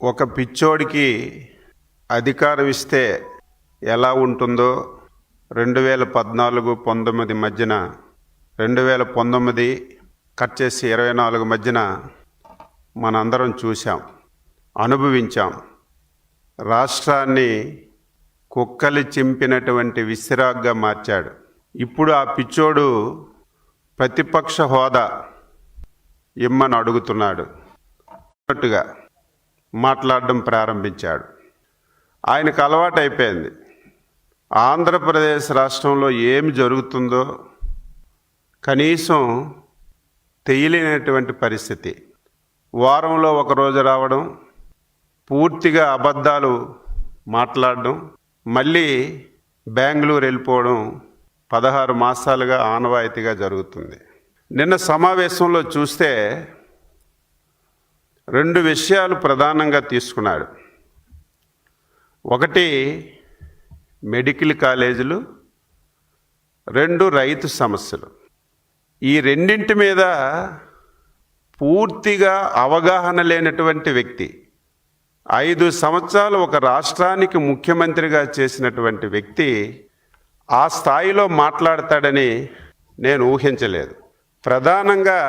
ఒక పిచ్చోడికి అధికారం ఇస్తే ఎలా ఉంటుందో 2014-19 మధ్యన 2019 కట్ చేసి 24 మధ్యన మనందరం చూసాం, అనుభవించాం. రాష్ట్రాన్ని కుక్కలి చింపినటువంటి విసిరాగ్గా మార్చాడు. ఇప్పుడు ఆ పిచ్చోడు ప్రతిపక్ష హోదా ఇమ్మని అడుగుతున్నాడు అన్నట్టుగా మాట్లాడడం ప్రారంభించాడు. ఆయనకు అలవాటు అయిపోయింది. ఆంధ్రప్రదేశ్ రాష్ట్రంలో ఏమి జరుగుతుందో కనీసం తెలియలేనటువంటి పరిస్థితి. వారంలో ఒకరోజు రావడం, పూర్తిగా అబద్ధాలు మాట్లాడడం, మళ్ళీ బెంగళూరు వెళ్ళిపోవడం 16 మాసాలుగా ఆనవాయితీగా జరుగుతుంది. నిన్న సమావేశంలో చూస్తే 2 విషయాలు ప్రధానంగా తీసుకున్నాడు. ఒకటి మెడికల్ కాలేజీలు, 2 రైతు సమస్యలు. ఈ రెండింటి మీద పూర్తిగా అవగాహన లేనటువంటి వ్యక్తి, 5 సంవత్సరాలు ఒక రాష్ట్రానికి ముఖ్యమంత్రిగా చేసినటువంటి వ్యక్తి ఆ స్థాయిలో మాట్లాడతాడని నేను ఊహించలేదు. ప్రధానంగా